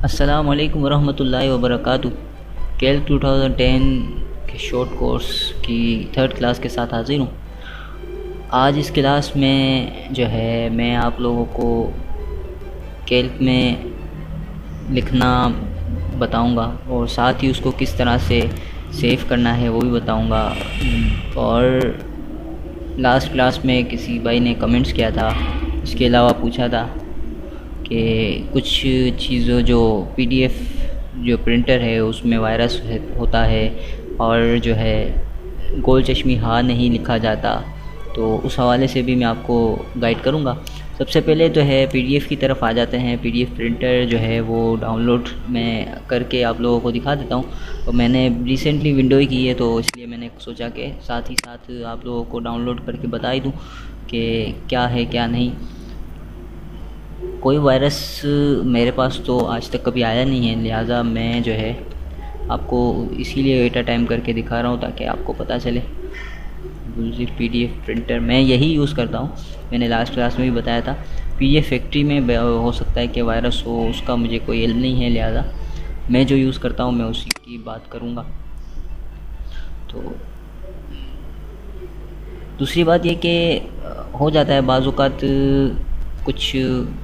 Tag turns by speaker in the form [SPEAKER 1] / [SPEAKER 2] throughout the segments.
[SPEAKER 1] अस्सलाम वालेकुम वरहमतुल्लाहि वबरकातुह। कैल्क 2010 के शॉर्ट कोर्स की थर्ड क्लास के साथ हाज़िर हूँ। आज इस क्लास में जो है मैं आप लोगों को कैल्क में लिखना बताऊंगा और साथ ही उसको किस तरह से सेव करना है वो भी बताऊंगा। और लास्ट क्लास में किसी भाई ने कमेंट्स किया था, इसके अलावा पूछा था कि कुछ चीज़ों जो पीडीएफ जो प्रिंटर है उसमें वायरस होता है और जो है गोल चश्मी हा नहीं लिखा जाता, तो उस हवाले से भी मैं आपको गाइड करूँगा। सबसे पहले तो है पीडीएफ की तरफ आ जाते हैं। पीडीएफ प्रिंटर जो है वो डाउनलोड मैं करके आप लोगों को दिखा देता हूँ। तो मैंने रिसेंटली विंडो ही की है, तो इसलिए मैंने सोचा कि साथ ही साथ आप लोगों को डाउनलोड करके बता ही दूँ कि क्या है क्या नहीं। कोई वायरस मेरे पास तो आज तक कभी आया नहीं है, लिहाजा मैं जो है आपको इसीलिए एट अ टाइम करके दिखा रहा हूँ ताकि आपको पता चले। बुलज़िप पीडीएफ प्रिंटर मैं यही यूज़ करता हूँ, मैंने लास्ट क्लास में भी बताया था। पीडीएफ फैक्ट्री में हो सकता है कि वायरस हो, उसका मुझे कोई इल्म नहीं है, लिहाजा मैं जो यूज़ करता हूँ मैं उसी की बात करूँगा। तो दूसरी बात ये कि हो जाता है बाज़ औक़ात कुछ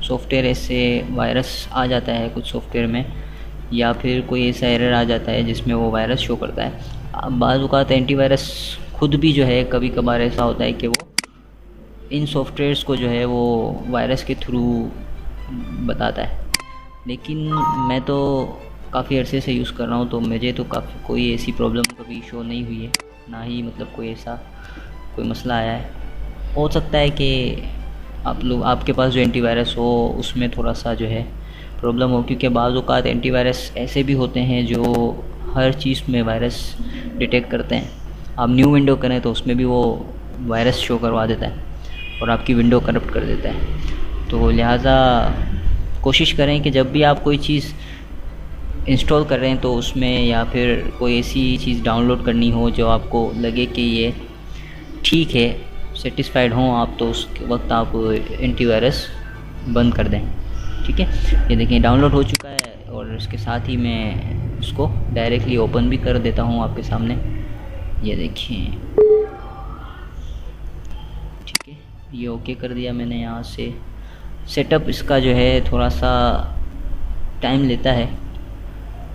[SPEAKER 1] सॉफ्टवेयर ऐसे वायरस आ जाता है कुछ सॉफ्टवेयर में, या फिर कोई ऐसा एरर आ जाता है जिसमें वो वायरस शो करता है। बाज़ औक़ात एंटीवायरस खुद भी जो है कभी कभार ऐसा होता है कि वो इन सॉफ्टवेयर्स को जो है वो वायरस के थ्रू बताता है, लेकिन मैं तो काफ़ी अरसे से यूज़ कर रहा हूँ तो मुझे तो काफ़ी कोई ऐसी प्रॉब्लम कभी शो नहीं हुई है, ना ही मतलब कोई ऐसा कोई मसला आया है। हो सकता है कि आपके पास जो एंटीवायरस हो उसमें थोड़ा सा जो है प्रॉब्लम हो, क्योंकि बाज़ औक़ात एंटीवायरस ऐसे भी होते हैं जो हर चीज़ में वायरस डिटेक्ट करते हैं। आप न्यू विंडो करें तो उसमें भी वो वायरस शो करवा देता है और आपकी विंडो करप्ट कर देता है। तो लिहाजा कोशिश करें कि जब भी आप कोई चीज़ इंस्टॉल कर रहे हैं तो उसमें, या फिर कोई ऐसी चीज़ डाउनलोड करनी हो जो आपको लगे कि ये ठीक है, सेटिस्फाइड हों आप, तो उस वक्त आप एंटीवायरस बंद कर दें। ठीक है, ये देखिए डाउनलोड हो चुका है और इसके साथ ही मैं उसको डायरेक्टली ओपन भी कर देता हूँ आपके सामने। ये देखिए, ठीक है, ये ओके कर दिया मैंने। यहाँ से सेटअप इसका जो है थोड़ा सा टाइम लेता है,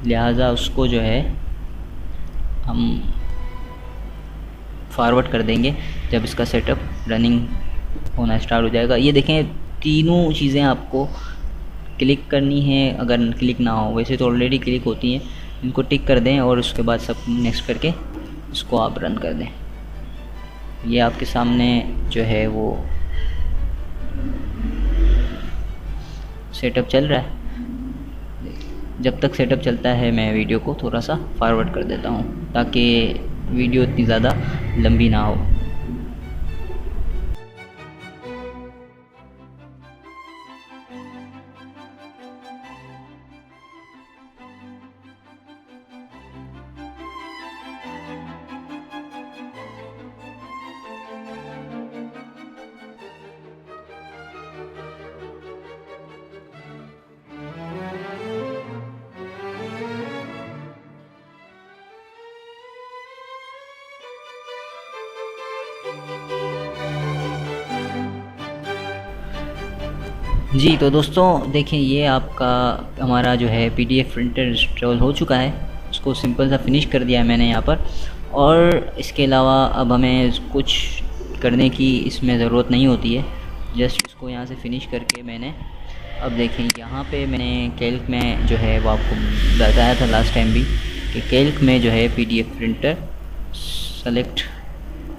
[SPEAKER 1] लिहाजा उसको जो है हम फॉरवर्ड कर देंगे जब इसका सेटअप रनिंग होना स्टार्ट हो जाएगा। ये देखें, तीनों चीज़ें आपको क्लिक करनी है, अगर क्लिक ना हो, वैसे तो ऑलरेडी क्लिक होती हैं, इनको टिक कर दें और उसके बाद सब नेक्स्ट करके इसको आप रन कर दें। ये आपके सामने जो है वो सेटअप चल रहा है। जब तक सेटअप चलता है मैं वीडियो को थोड़ा सा फॉरवर्ड कर देता हूँ ताकि वीडियो इतनी ज़्यादा लंबी ना हो। जी तो दोस्तों देखिए, ये आपका हमारा जो है पीडीएफ प्रिंटर इंस्टॉल हो चुका है। उसको सिंपल सा फिनिश कर दिया है मैंने यहाँ पर, और इसके अलावा अब हमें कुछ करने की इसमें ज़रूरत नहीं होती है। जस्ट इसको यहाँ से फिनिश करके मैंने, अब देखें यहाँ पे मैंने कैल्क में जो है वो आपको बताया था लास्ट टाइम भी कि कैल्क में जो है पीडीएफ प्रिंटर सेलेक्ट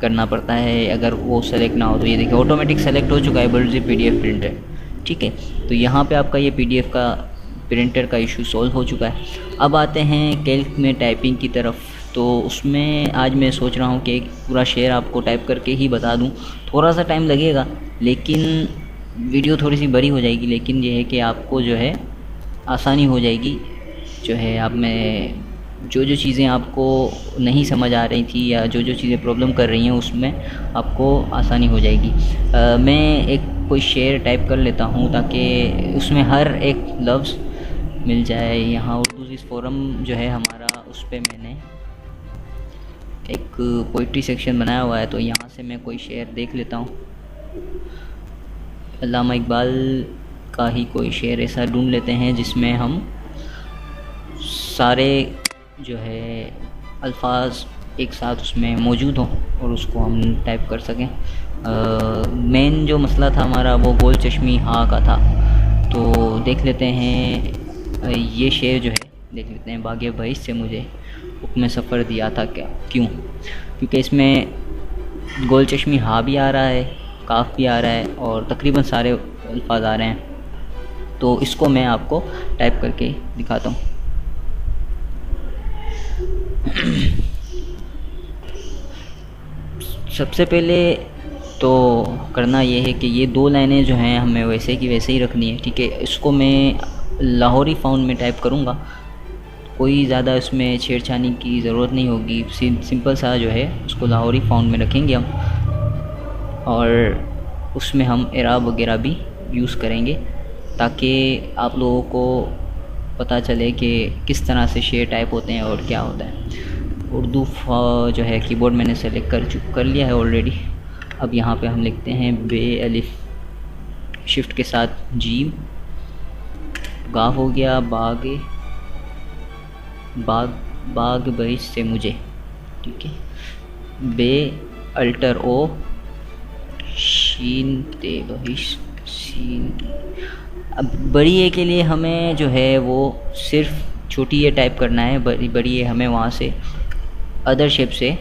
[SPEAKER 1] करना पड़ता है। अगर वो सेलेक्ट ना हो तो ये देखिए ऑटोमेटिक सेलेक्ट हो चुका है बुलज़िप पीडीएफ प्रिंटर। ठीक है, तो यहाँ पे आपका ये पीडीएफ का प्रिंटर का इशू सॉल्व हो चुका है। अब आते हैं कैल्क में टाइपिंग की तरफ। तो उसमें आज मैं सोच रहा हूँ कि एक पूरा शेर आपको टाइप करके ही बता दूँ। थोड़ा सा टाइम लगेगा, लेकिन वीडियो थोड़ी सी बड़ी हो जाएगी, लेकिन ये है कि आपको जो है आसानी हो जाएगी। जो है आप में जो जो चीज़ें आपको नहीं समझ आ रही थी या जो जो चीज़ें प्रॉब्लम कर रही हैं उसमें आपको आसानी हो जाएगी। मैं एक कोई शेर टाइप कर लेता हूँ ताकि उसमें हर एक लफ्ज़ मिल जाए। यहाँ उर्दू इस फोरम जो है हमारा, उस पर मैंने एक पोइट्री सेक्शन बनाया हुआ है, तो यहाँ से मैं कोई शेर देख लेता हूँ। अल्लामा इकबाल का ही कोई शेर ऐसा ढूंढ लेते हैं जिसमें हम सारे जो है अल्फाज एक साथ उसमें मौजूद हों और उसको हम टाइप कर सकें। मेन जो मसला था हमारा वो गोल चश्मी हाँ का था। तो देख लेते हैं ये शेर जो है, देख लेते हैं। बागे बहिश से मुझे हुक्म सफ़र दिया था क्या, क्यों? क्योंकि इसमें गोल चश्मी हाँ भी आ रहा है, काफ भी आ रहा है और तकरीबन सारे अल्फाज आ रहे हैं। तो इसको मैं आपको टाइप करके दिखाता हूँ। सबसे पहले तो करना ये है कि ये 2 लाइनें जो हैं हमें वैसे की वैसे ही रखनी है, ठीक है। इसको मैं लाहौरी फ़ॉन्ट में टाइप करूँगा, कोई ज़्यादा इसमें छेड़छानी की ज़रूरत नहीं होगी। सिंपल सा जो है उसको लाहौरी फ़ॉन्ट में रखेंगे हम, और उसमें हम एराब वगैरह भी यूज़ करेंगे ताकि आप लोगों को पता चले कि किस तरह से शेर टाइप होते हैं और क्या होता है। उर्दू जो है कीबोर्ड मैंने सेलेक्ट कर लिया है ऑलरेडी। अब यहाँ पे हम लिखते हैं बे अलिफ, शिफ्ट के साथ जीम, गाफ हो गया, बाग बहिश से मुझे, ठीक है। बे अल्टर ओ शीन ते बहिश शीन। अब बड़ी ए के लिए हमें जो है वो सिर्फ छोटी ए टाइप करना है, बड़ी ए हमें वहाँ से अदर शेप से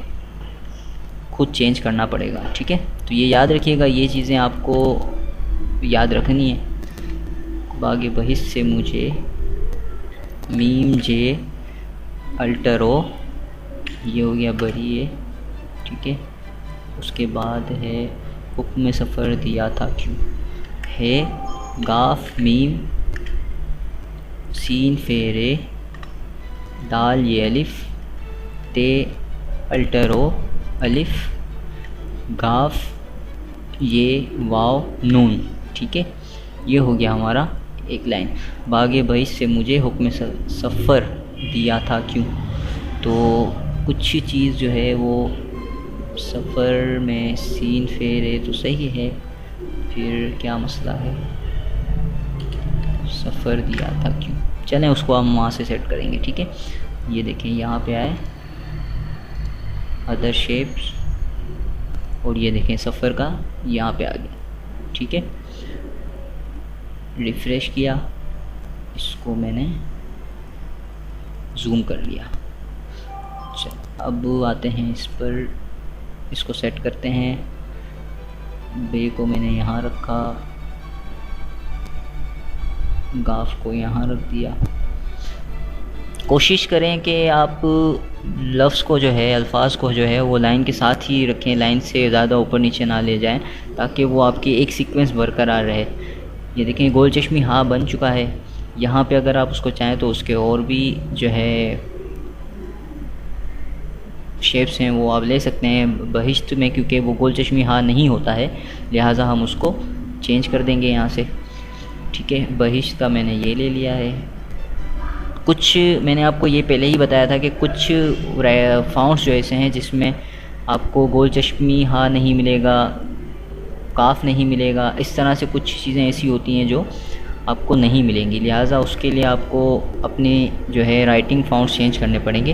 [SPEAKER 1] खुद चेंज करना पड़ेगा, ठीक है। तो ये याद रखिएगा, ये चीज़ें आपको याद रखनी है। बागे बहिश से मुझे मीम जे अल्टरो, ये हो गया बड़ी ए, ठीक है। उसके बाद है हुक्म सफ़र दिया था क्यों, है गाफ मीम सीन फेरे दाल ये अलिफ, ते अल्टरो अलिफ, गाफ ये वाव नून, ठीक है। ये हो गया हमारा एक लाइन। बागे बहिश से मुझे हुक्म सफ़र दिया था क्यों, तो कुछ चीज़ जो है वो सफ़र में सीन फेरे तो सही है, फिर क्या मसला है, सफ़र दिया था क्यों। चलें उसको हम वहाँ से सेट करेंगे, ठीक है। ये देखें यहाँ पे आए अदर शेप्स, और ये देखें सफ़र का यहाँ पे आ गया, ठीक है। रिफ़्रेश किया, इसको मैंने जूम कर लिया। चल अब आते हैं इस पर, इसको सेट करते हैं। बे को मैंने यहाँ रखा, गाफ को यहाँ रख दिया। कोशिश करें कि आप लफ्ज़ को जो है, अल्फाज को जो है वो लाइन के साथ ही रखें, लाइन से ज़्यादा ऊपर नीचे ना ले जाएं, ताकि वो आपकी एक सीक्वेंस बरकरार रहे। ये देखें गोल चश्मी हाँ बन चुका है। यहाँ पे अगर आप उसको चाहें तो उसके और भी जो है शेप्स हैं वो आप ले सकते हैं। बहिश्त में क्योंकि वो गोल चश्मी हाँ नहीं होता है, लिहाजा हम उसको चेंज कर देंगे यहाँ से, ठीक है। बहिश्त का मैंने ये ले लिया है। कुछ मैंने आपको ये पहले ही बताया था कि कुछ फ़ॉन्ट्स जो ऐसे हैं जिसमें आपको गोल चश्मी हाँ नहीं मिलेगा, काफ नहीं मिलेगा, इस तरह से कुछ चीज़ें ऐसी होती हैं जो आपको नहीं मिलेंगी। लिहाजा उसके लिए आपको अपने जो है राइटिंग फ़ॉन्ट्स चेंज करने पड़ेंगे,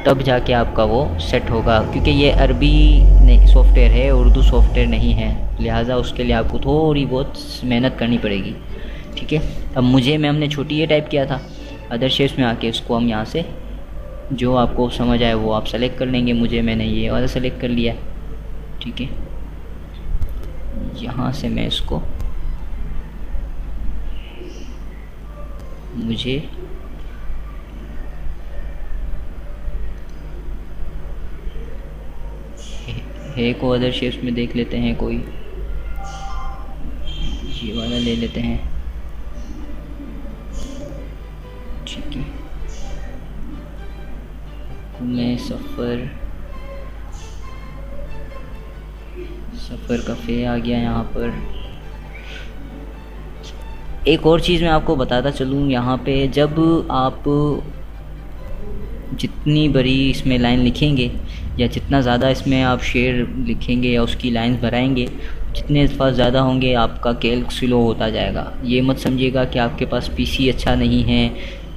[SPEAKER 1] तब जाके आपका वो सेट होगा। क्योंकि ये अरबी सॉफ्टवेयर है, उर्दू सॉफ्टवेयर नहीं है, लिहाजा उसके लिए आपको थोड़ी बहुत मेहनत करनी पड़ेगी, ठीक है। अब हमने छोटी ये टाइप किया था, अदर शेप्स में आके उसको हम यहाँ से जो आपको समझ आए वो आप सेलेक्ट कर लेंगे। मैंने ये वाला सेलेक्ट कर लिया, ठीक है। यहाँ से मैं इसको मुझे है को अदर शेप्स में देख लेते हैं, कोई ये वाला ले लेते हैं, ठीक है। मैं सफ़र का फे आ गया यहाँ पर। एक और चीज़ मैं आपको बताता चलूँ यहाँ पे, जब आप जितनी बड़ी इसमें लाइन लिखेंगे या जितना ज़्यादा इसमें आप शेर लिखेंगे या उसकी लाइंस बढ़ाएंगे, जितने अल्फाज ज़्यादा होंगे आपका कैल्क स्लो होता जाएगा। ये मत समझिएगा कि आपके पास पीसी अच्छा नहीं है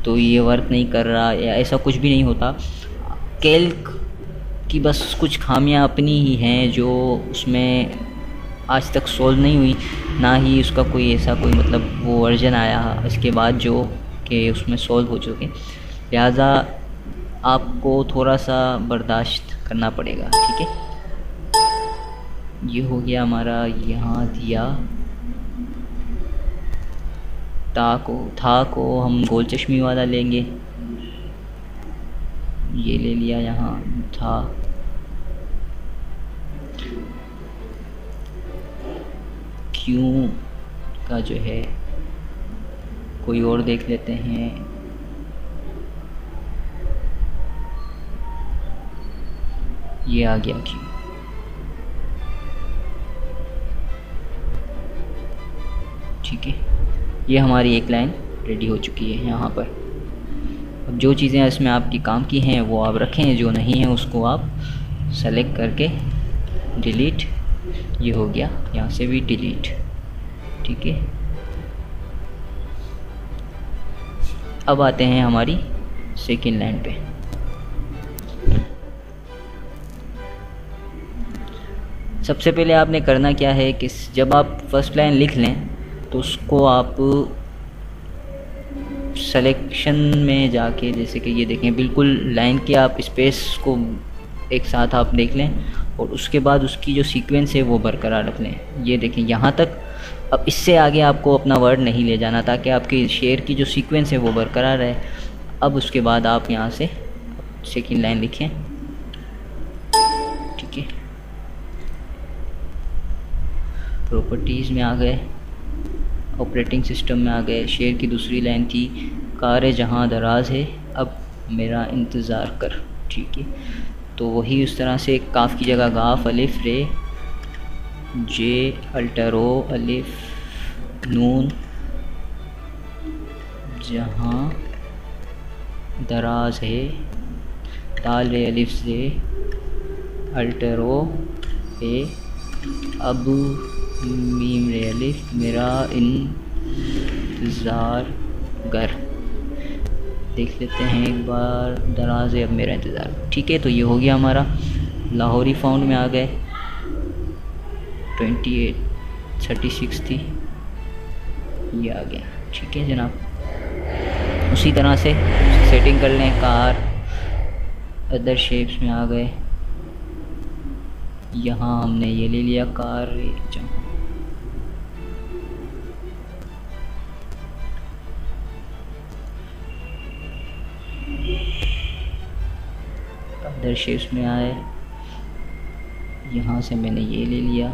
[SPEAKER 1] तो ये वर्क नहीं कर रहा, या ऐसा कुछ भी नहीं होता। कैल्क की बस कुछ खामियां अपनी ही हैं जो उसमें आज तक सोल्व नहीं हुई, ना ही उसका कोई ऐसा कोई मतलब वो वर्जन आया इसके बाद जो कि उसमें सोल्व हो चुके। लिहाजा आपको थोड़ा सा बर्दाश्त करना पड़ेगा, ठीक है। ये हो गया हमारा, यहाँ दिया था को हम गोल चश्मी वाला लेंगे, ये ले लिया यहाँ था। क्यों का जो है कोई और देख लेते हैं। ये आ गया क्यों, ठीक है। ये हमारी एक लाइन रेडी हो चुकी है यहाँ पर। अब जो चीज़ें इसमें आपकी काम की हैं वो आप रखें, जो नहीं है उसको आप सेलेक्ट करके डिलीट, ये हो गया यहाँ से भी डिलीट, ठीक है। अब आते हैं हमारी सेकेंड लाइन पे। सबसे पहले आपने करना क्या है कि जब आप फर्स्ट लाइन लिख लें तो उसको आप सिलेक्शन में जाके, जैसे कि ये देखें बिल्कुल लाइन के आप स्पेस को एक साथ आप देख लें और उसके बाद उसकी जो सीक्वेंस है वो बरकरार रख लें। ये देखें यहाँ तक। अब इससे आगे आपको अपना वर्ड नहीं ले जाना ताकि आपकी शेर की जो सीक्वेंस है वो बरकरार रहे। अब उसके बाद आप यहाँ से सेकेंड लाइन लिखें, ठीक है। प्रॉपर्टीज़ में आ गए, ऑपरेटिंग सिस्टम में आ गए। शेर की दूसरी लाइन थी कार जहाँ दराज है अब मेरा इंतज़ार कर, ठीक है। तो वही उस तरह से काफ की जगह गाफ अलिफ रे जे अल्टरो अलिफ नून जहाँ दराज है दाल रे अलिफ से अल्टरो ए अब मीम रे अलिफ मेरा इंतज़ार गर। देख लेते हैं एक बार, दराज है अब मेरा इंतज़ार, ठीक है। तो ये हो गया हमारा। लाहौरी फाउंड में आ गए, 28 36 थी, ये आ गया, ठीक है जनाब। उसी तरह से सेटिंग कर लें। कार अदर शेप्स में आ गए, यहाँ हमने ये ले लिया कार जहाँ अदर शेप्स में आए, यहाँ से मैंने ये ले लिया।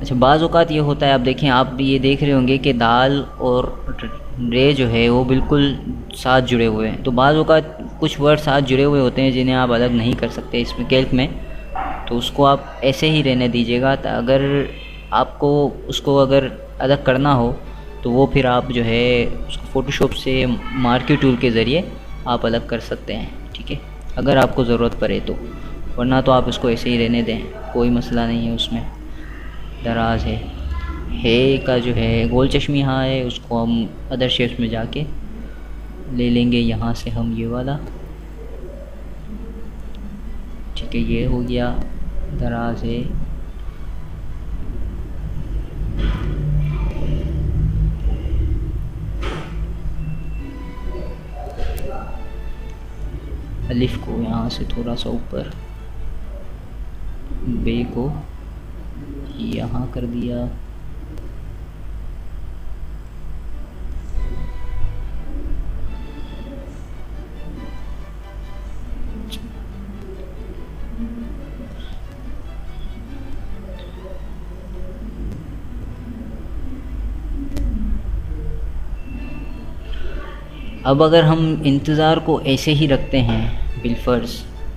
[SPEAKER 1] अच्छा, बाज़ औक़ात ये होता है, आप देखें, आप भी ये देख रहे होंगे कि दाल और रे जो है वो बिल्कुल साथ जुड़े हुए हैं। तो बाज़ औक़ात कुछ वर्ड साथ जुड़े हुए होते हैं जिन्हें आप अलग नहीं कर सकते इसमें कैल्क में, तो उसको आप ऐसे ही रहने दीजिएगा। अगर आपको उसको अगर अलग करना हो तो वो फिर आप जो है उसको फ़ोटोशॉप से मार्क्यू टूल के ज़रिए आप अलग कर सकते हैं, ठीक है, अगर आपको ज़रूरत पड़े तो। वरना तो आप इसको ऐसे ही रहने दें, कोई मसला नहीं है उसमें। दराज है का जो है गोल चश्मी यहाँ है, उसको हम अदर शेप्स में जाके ले लेंगे, यहाँ से हम ये वाला, ठीक है। ये हो गया दराज है। अलिफ को यहाँ से थोड़ा सा ऊपर, बे को यहाँ कर दिया, अब अगर हम इंतज़ार को ऐसे ही रखते हैं बिलफर्ज,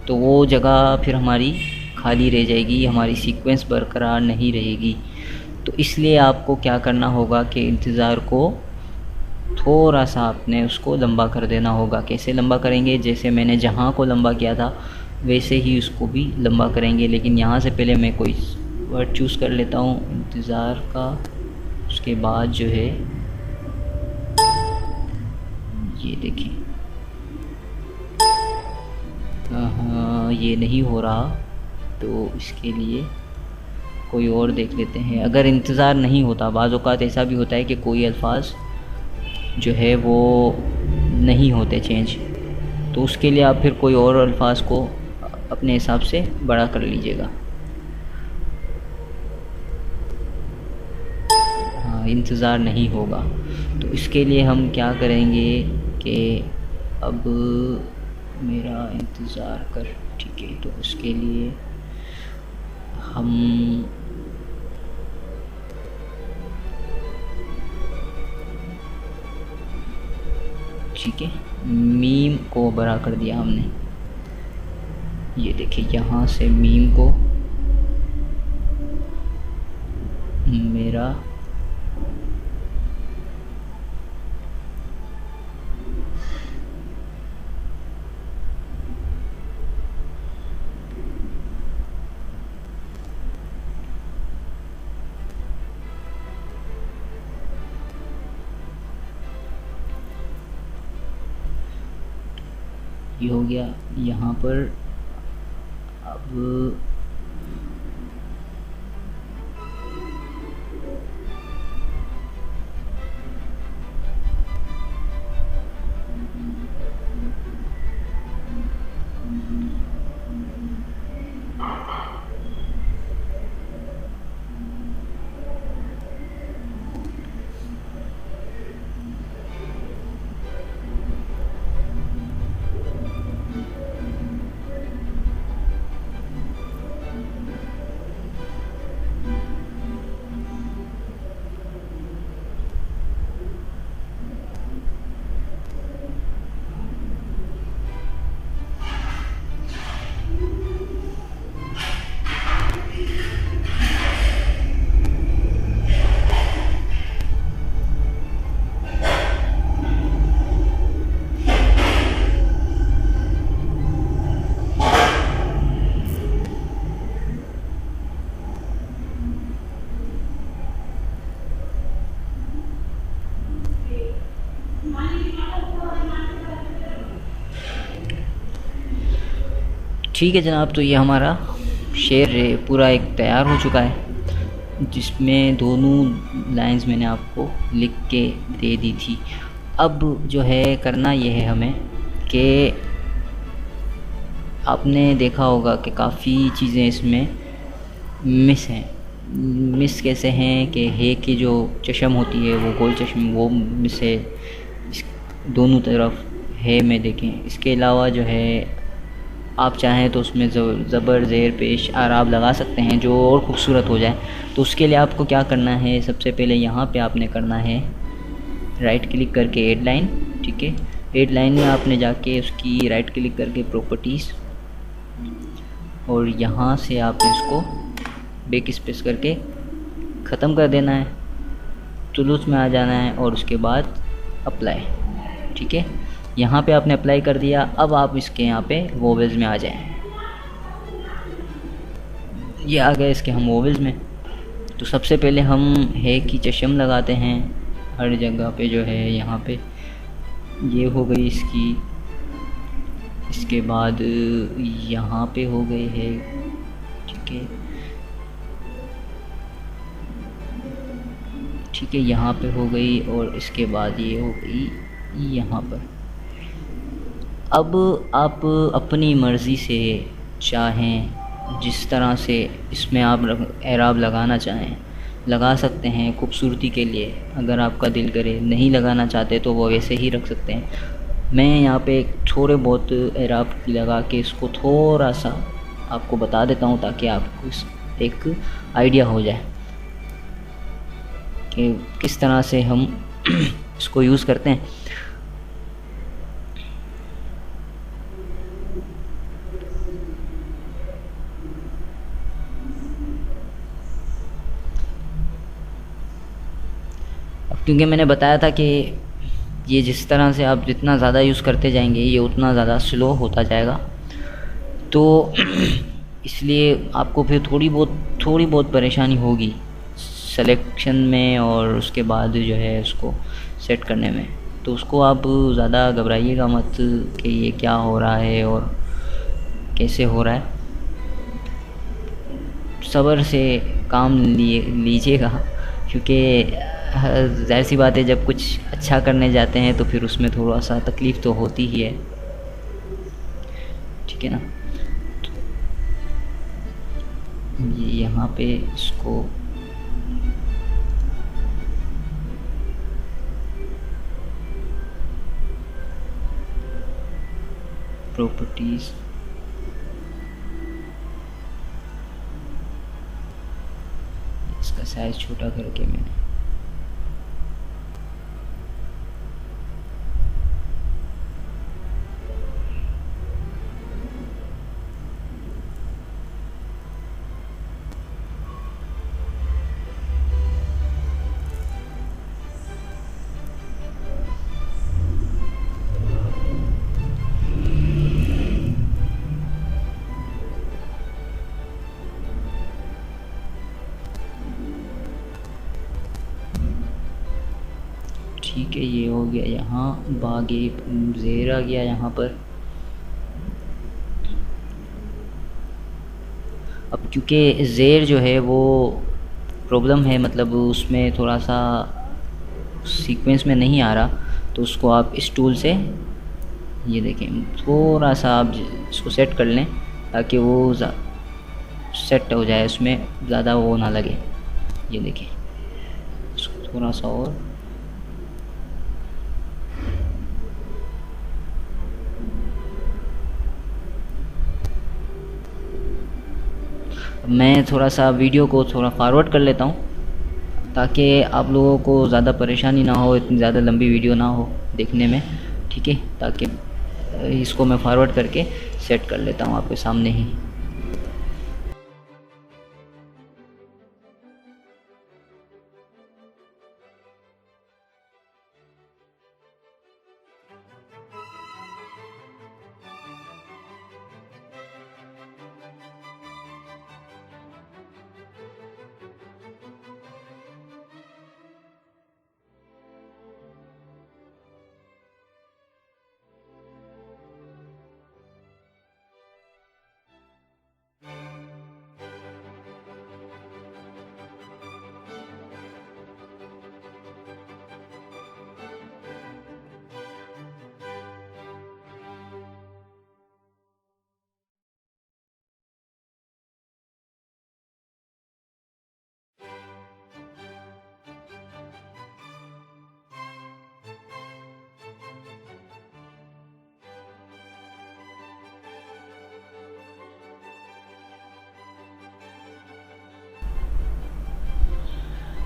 [SPEAKER 1] तो वो जगह फिर हमारी खाली रह जाएगी, हमारी सीक्वेंस बरकरार नहीं रहेगी। तो इसलिए आपको क्या करना होगा कि इंतज़ार को थोड़ा सा आपने उसको लंबा कर देना होगा। कैसे लंबा करेंगे? जैसे मैंने जहाँ को लंबा किया था वैसे ही उसको भी लंबा करेंगे, लेकिन यहाँ से पहले मैं कोई वर्ड चूज़ कर लेता हूँ इंतज़ार का। उसके बाद जो है ये देखिए, हाँ ये नहीं हो रहा, तो इसके लिए कोई और देख लेते हैं। अगर इंतज़ार नहीं होता, बाज़ औक़ात ऐसा भी होता है कि कोई अल्फाज जो है वो नहीं होते चेंज, तो उसके लिए आप फिर कोई और अल्फाज को अपने हिसाब से बड़ा कर लीजिएगा। हाँ, इंतज़ार नहीं होगा, तो इसके लिए हम क्या करेंगे कि अब मेरा इंतज़ार कर, ठीक है, तो उसके लिए हम ठीक है मीम को बड़ा कर दिया हमने। ये देखिए यहाँ से मीम को मेरा ये हो गया यहाँ पर। अब ठीक है जनाब, तो ये हमारा शेर पूरा एक तैयार हो चुका है, जिसमें दोनों लाइंस मैंने आपको लिख के दे दी थी। अब जो है करना ये है हमें कि आपने देखा होगा कि काफ़ी चीज़ें इसमें मिस हैं। मिस कैसे हैं कि है कि जो चश्म होती है वो गोल चश्म, वो मिस है, दोनों तरफ है में देखें। इसके अलावा जो है आप चाहें तो उसमें ज़बर ज़ेर पेश आराब लगा सकते हैं जो और ख़ूबसूरत हो जाए। तो उसके लिए आपको क्या करना है, सबसे पहले यहाँ पे आपने करना है राइट क्लिक करके ऐड लाइन, ठीक है। ऐड लाइन में आपने जाके उसकी राइट क्लिक करके प्रॉपर्टीज़, और यहाँ से आपने इसको बैक स्पेस करके ख़त्म कर देना है, तुलूस में आ जाना है और उसके बाद अप्लाई, ठीक है। यहाँ पे आपने अप्लाई कर दिया। अब आप इसके यहाँ पे वोवेल्स में आ जाएं। ये आ गए इसके हम वोवेल्स में। तो सबसे पहले हम है की चश्म लगाते हैं हर जगह पे, जो है यहाँ पे ये हो गई इसकी। इसके बाद यहाँ पे हो गई है, ठीक है, ठीक है, यहाँ पे हो गई, और इसके बाद ये हो गई यहाँ पर। अब आप अपनी मर्ज़ी से चाहें जिस तरह से इसमें आप एराब लगाना चाहें लगा सकते हैं खूबसूरती के लिए। अगर आपका दिल करे, नहीं लगाना चाहते तो वो वैसे ही रख सकते हैं। मैं यहाँ पे थोड़े बहुत एराब लगा के इसको थोड़ा सा आपको बता देता हूँ ताकि आपको एक आइडिया हो जाए कि किस तरह से हम इसको यूज़ करते हैं। क्योंकि मैंने बताया था कि ये जिस तरह से आप जितना ज़्यादा यूज़ करते जाएंगे ये उतना ज़्यादा स्लो होता जाएगा। तो इसलिए आपको फिर थोड़ी बहुत परेशानी होगी सिलेक्शन में और उसके बाद जो है उसको सेट करने में। तो उसको आप ज़्यादा घबराइएगा मत कि ये क्या हो रहा है और कैसे हो रहा है। सब्र से काम लीजिएगा, क्योंकि ज़ाहिर सी बात है जब कुछ अच्छा करने जाते हैं तो फिर उसमें थोड़ा सा तकलीफ़ तो होती ही है, ठीक है ना। ये यहाँ पे इसको प्रॉपर्टीज़ इसका साइज़ छोटा करके मैंने ठीक है। ये हो गया यहाँ बागे ज़ेर आ गया यहाँ पर। अब क्योंकि ज़ेर जो है वो प्रॉब्लम है, मतलब उसमें थोड़ा सा सीक्वेंस में नहीं आ रहा, तो उसको आप इस टूल से ये देखें थोड़ा सा आप इसको सेट कर लें ताकि वो सेट हो जाए, उसमें ज़्यादा वो ना लगे। ये देखें इसको थोड़ा सा और मैं थोड़ा सा वीडियो को थोड़ा फॉरवर्ड कर लेता हूँ ताकि आप लोगों को ज़्यादा परेशानी ना हो, इतनी ज़्यादा लंबी वीडियो ना हो देखने में, ठीक है। ताकि इसको मैं फॉरवर्ड करके सेट कर लेता हूँ आपके सामने ही।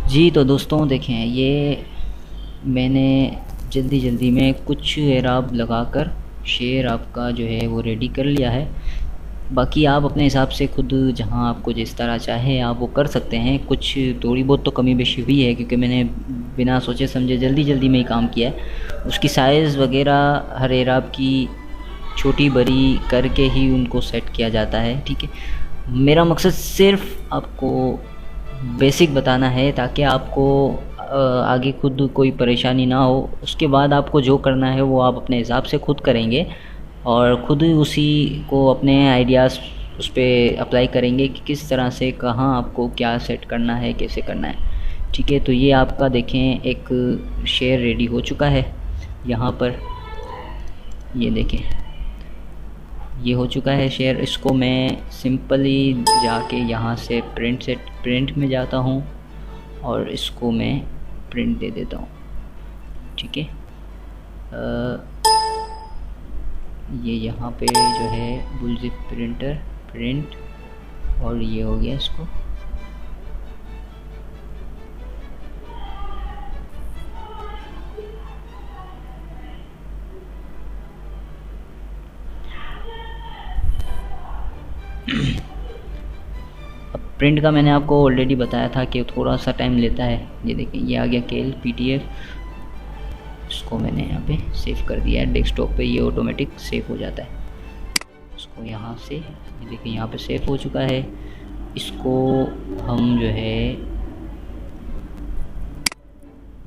[SPEAKER 1] जी तो दोस्तों देखें, ये मैंने जल्दी में कुछ एराब लगाकर शेर आपका जो है वो रेडी कर लिया है। बाकी आप अपने हिसाब से खुद जहाँ आपको जिस तरह चाहे आप वो कर सकते हैं। कुछ थोड़ी बहुत तो कमी बेशी हुई है क्योंकि मैंने बिना सोचे समझे जल्दी में ही काम किया है। उसकी साइज़ वगैरह हर एराब की छोटी बड़ी करके ही उनको सेट किया जाता है, ठीक है। मेरा मकसद सिर्फ आपको बेसिक बताना है ताकि आपको आगे खुद कोई परेशानी ना हो। उसके बाद आपको जो करना है वो आप अपने हिसाब से खुद करेंगे और ख़ुद उसी को अपने आइडियाज़ उस पर अप्लाई करेंगे कि किस तरह से कहाँ आपको क्या सेट करना है, कैसे करना है, ठीक है। तो ये आपका देखें एक शेयर रेडी हो चुका है यहाँ पर, ये देखें ये हो चुका है शेयर। इसको मैं सिंपली जाके यहाँ से प्रिंट में जाता हूँ और इसको मैं प्रिंट दे देता हूँ, ठीक है। ये यहाँ पे जो है बुलजिप प्रिंटर प्रिंट, और ये हो गया इसको। अब प्रिंट का मैंने आपको ऑलरेडी बताया था कि थोड़ा सा टाइम लेता है। ये देखिए ये आ गया केल PDF। इसको मैंने यहाँ पे सेव कर दिया है डेस्कटॉप पे, ये ऑटोमेटिक सेव हो जाता है। इसको यहाँ से ये देखिए यहाँ पे सेव हो चुका है। इसको हम जो है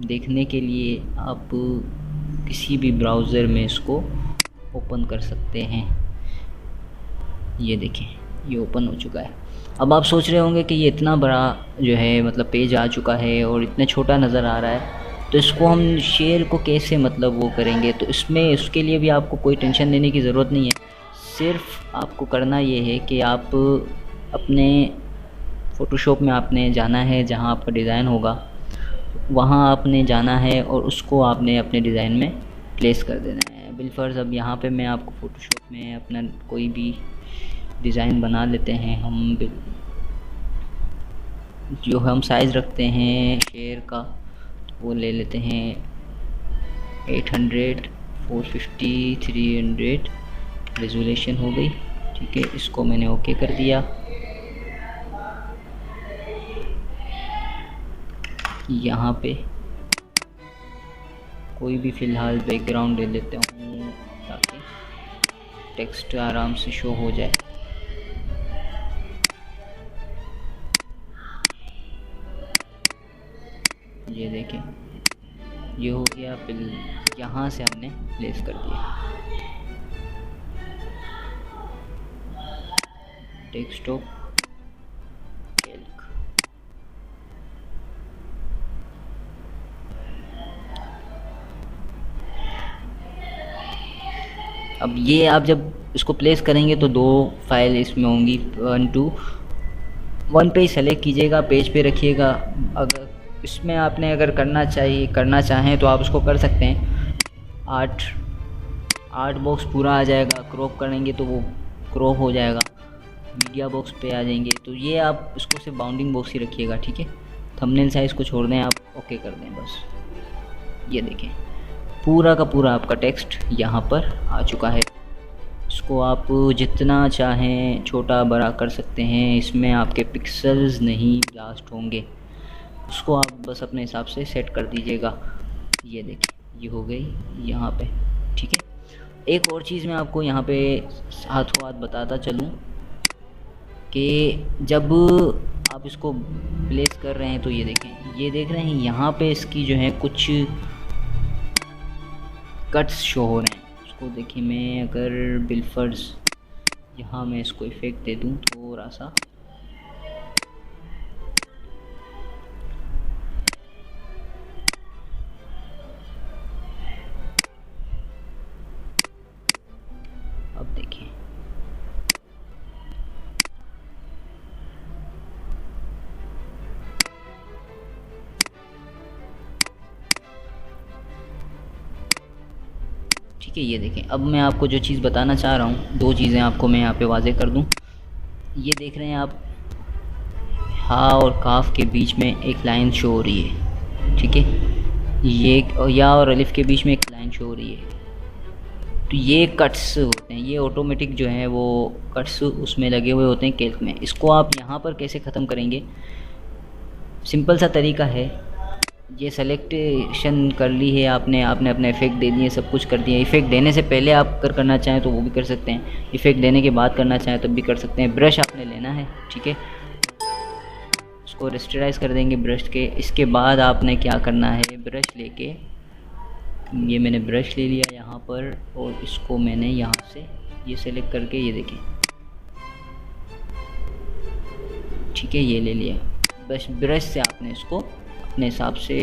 [SPEAKER 1] देखने के लिए आप किसी भी ब्राउज़र में इसको ओपन कर सकते हैं। ये देखें ये ओपन हो चुका है। अब आप सोच रहे होंगे कि ये इतना बड़ा जो है मतलब पेज आ चुका है और इतना छोटा नज़र आ रहा है, तो इसको हम शेयर को कैसे मतलब वो करेंगे। तो इसमें उसके लिए भी आपको कोई टेंशन लेने की ज़रूरत नहीं है। सिर्फ आपको करना ये है कि आप अपने फ़ोटोशॉप में आपने जाना है, जहाँ आपका डिज़ाइन होगा वहाँ आपने जाना है और उसको आपने अपने डिज़ाइन में प्लेस कर देना है। बिलफर्ज अब यहाँ पे मैं आपको फ़ोटोशॉप में अपना कोई भी डिज़ाइन बना लेते हैं। हम जो हम साइज़ रखते हैं शेयर का वो ले लेते हैं 800, 450, 300 रेजोल्यूशन हो गई। ठीक है, इसको मैंने ओके कर दिया। यहाँ पे कोई भी फ़िलहाल बैकग्राउंड ले लेते हूँ ताकि टेक्स्ट आराम से शो हो जाए। ये देखें ये हो गया। फिर यहाँ से हमने प्लेस कर दिया डेस्कटॉप कैल्क। अब ये आप जब इसको प्लेस करेंगे तो दो फाइल इसमें होंगी, 1 पे ही सेलेक्ट कीजिएगा, पेज पे रखिएगा। अगर इसमें आपने अगर करना चाहें तो आप उसको कर सकते हैं। 8 बॉक्स पूरा आ जाएगा। क्रॉप करेंगे तो वो क्रॉप हो जाएगा। मीडिया बॉक्स पे आ जाएंगे तो ये आप इसको सिर्फ बाउंडिंग बॉक्स ही रखिएगा। ठीक है, थंबनेल साइज़ को छोड़ दें आप, ओके कर दें बस। ये देखें पूरा का पूरा आपका टेक्स्ट यहाँ पर आ चुका है। इसको आप जितना चाहें छोटा बड़ा कर सकते हैं। इसमें आपके पिक्सेल्स नहीं ब्लास्ट होंगे। उसको आप बस अपने हिसाब से सेट कर दीजिएगा। ये देखिए ये हो गई यहाँ पे। ठीक है, एक और चीज़ मैं आपको यहाँ पे हाथों हाथ बताता चलूँ कि जब आप इसको प्लेस कर रहे हैं तो ये देखें, ये देख रहे हैं यहाँ पे इसकी जो है कुछ कट्स शो हो रहे हैं। उसको देखिए मैं अगर बिलफर्स यहाँ मैं इसको इफ़ेक्ट दे दूँ थोड़ा सा, अब देखिए ठीक है। ये देखें अब मैं आपको जो चीज़ बताना चाह रहा हूँ, दो चीज़ें आपको मैं यहाँ पे वाज़े कर दूँ। ये देख रहे हैं आप हा और काफ के बीच में एक लाइन शो हो रही है। ठीक है, ये या और अलिफ के बीच में एक लाइन शो हो रही है। तो ये कट्स होते हैं, ये ऑटोमेटिक जो है वो कट्स उसमें लगे हुए होते हैं कैल्क में। इसको आप यहाँ पर कैसे ख़त्म करेंगे, सिंपल सा तरीका है। ये सेलेक्शन कर ली है आपने अपने इफ़ेक्ट दे दिए, सब कुछ कर दिया। इफ़ेक्ट देने से पहले आप करना चाहें तो वो भी कर सकते हैं, इफ़ेक्ट देने के बाद करना चाहें तब भी कर सकते हैं। ब्रश आपने लेना है, ठीक है, उसको रेस्टराइज कर देंगे ब्रश के। इसके बाद आपने क्या करना है, ब्रश लेके, ये मैंने ब्रश ले लिया यहाँ पर और इसको मैंने यहाँ से ये सेलेक्ट करके ये देखें, ठीक है, ये ले लिया। बस ब्रश से आपने इसको अपने हिसाब से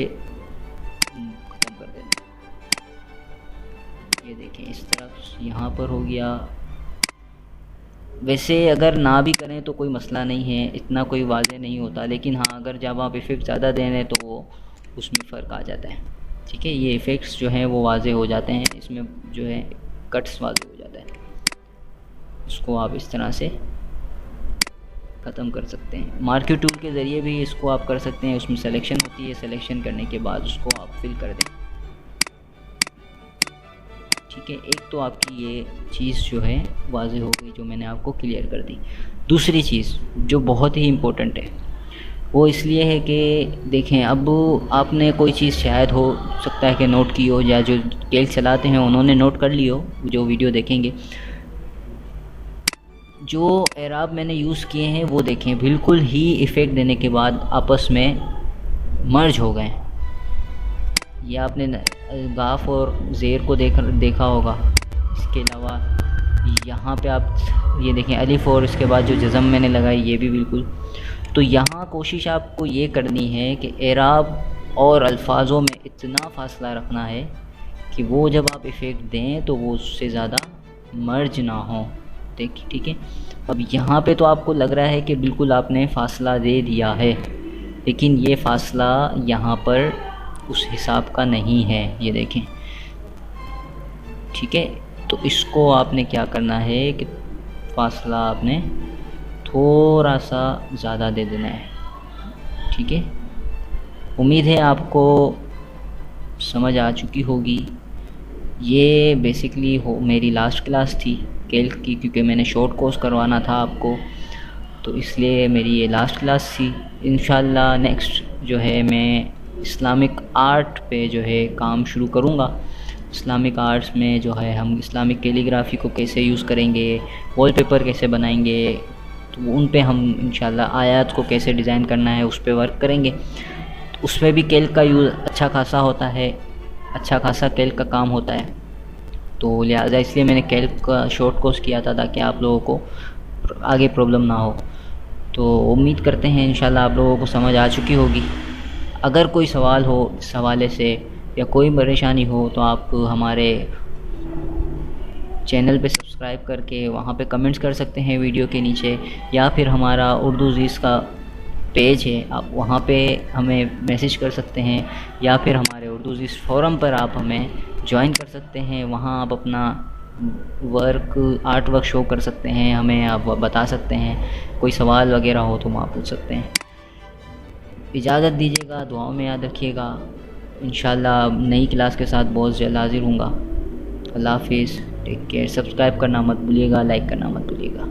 [SPEAKER 1] ख़त्म कर देना। ये देखें इस तरह यहाँ पर हो गया। वैसे अगर ना भी करें तो कोई मसला नहीं है, इतना कोई वाज़ेह नहीं होता, लेकिन हाँ अगर जब आप इफ़ेक्ट ज़्यादा दे रहे हैं तो वो उसमें फ़र्क आ जाता है। ठीक है, ये इफ़ेक्ट्स जो हैं वो वाज़ेह हो जाते हैं, इसमें जो है कट्स वाज़ेह हो जाता है। इसको आप इस तरह से ख़त्म कर सकते हैं। मार्क्यू टूल के ज़रिए भी इसको आप कर सकते हैं, उसमें सिलेक्शन होती है, सिलेक्शन करने के बाद उसको आप फिल कर दें। ठीक है, एक तो आपकी ये चीज़ जो है वाज़ेह हो गई, जो मैंने आपको क्लियर कर दी। दूसरी चीज़ जो बहुत ही इम्पोर्टेंट है वो इसलिए है कि देखें, अब आपने कोई चीज़ शायद हो सकता है कि नोट की हो, या जो कैल्क चलाते हैं उन्होंने नोट कर ली हो, जो वीडियो देखेंगे। जो एराब मैंने यूज़ किए हैं वो देखें, बिल्कुल ही इफ़ेक्ट देने के बाद आपस में मर्ज हो गए। ये आपने गाफ और ज़ेर को देखा होगा। इसके अलावा यहाँ पे आप ये देखें अलिफ और इसके बाद जो जज़म मैंने लगाई ये भी बिल्कुल। तो यहाँ कोशिश आपको ये करनी है कि एराब और अल्फाजों में इतना फ़ासला रखना है कि वो जब आप इफ़ेक्ट दें तो वो उससे ज़्यादा मर्ज ना हो। देखिए, ठीक है। अब यहाँ पे तो आपको लग रहा है कि बिल्कुल आपने फ़ासला दे दिया है, लेकिन ये फ़ासला यहाँ पर उस हिसाब का नहीं है, ये देखें, ठीक है। तो इसको आपने क्या करना है कि फ़ासला आपने थोड़ा सा ज़्यादा दे देना है, ठीक है। उम्मीद है आपको समझ आ चुकी होगी। ये बेसिकली मेरी लास्ट क्लास थी कैल्क की, क्योंकि मैंने शॉर्ट कोर्स करवाना था आपको, तो इसलिए मेरी ये लास्ट क्लास थी। इंशाल्लाह नेक्स्ट जो है मैं इस्लामिक आर्ट पे जो है काम शुरू करूँगा। इस्लामिक आर्ट्स में जो है हम इस्लामिक कैलीग्राफी को कैसे यूज़ करेंगे, वॉलपेपर कैसे बनाएंगे, तो उन पे हम इंशाल्लाह आयत को कैसे डिज़ाइन करना है उस पे वर्क करेंगे। तो उसमें भी कैल्क का यूज़ अच्छा खासा होता है, अच्छा खासा कैल्क का काम होता है। तो लिहाजा इसलिए मैंने कैल्क का शॉर्ट कोर्स किया था ताकि आप लोगों को आगे प्रॉब्लम ना हो। तो उम्मीद करते हैं इंशाल्लाह आप लोगों को समझ आ चुकी होगी। अगर कोई सवाल हो इस हवाले से या कोई परेशानी हो तो आप हमारे चैनल पे सब्सक्राइब करके वहाँ पे कमेंट्स कर सकते हैं वीडियो के नीचे, या फिर हमारा उर्दू ज़ीज़ का पेज है, आप वहाँ पे हमें मैसेज कर सकते हैं, या फिर हमारे उर्दू ज़ीज़ फोरम पर आप हमें ज्वाइन कर सकते हैं। वहाँ आप अपना आर्ट वर्क शो कर सकते हैं, हमें आप बता सकते हैं, कोई सवाल वगैरह हो तो वहाँ पूछ सकते हैं। इजाज़त दीजिएगा, दुआओं में याद रखिएगा। इंशाल्लाह नई क्लास के साथ बहुत जल्द हाजिर हूँगा। अल्लाह हाफिज़, टेक केयर। सब्सक्राइब करना मत भूलिएगा, लाइक करना मत भूलिएगा।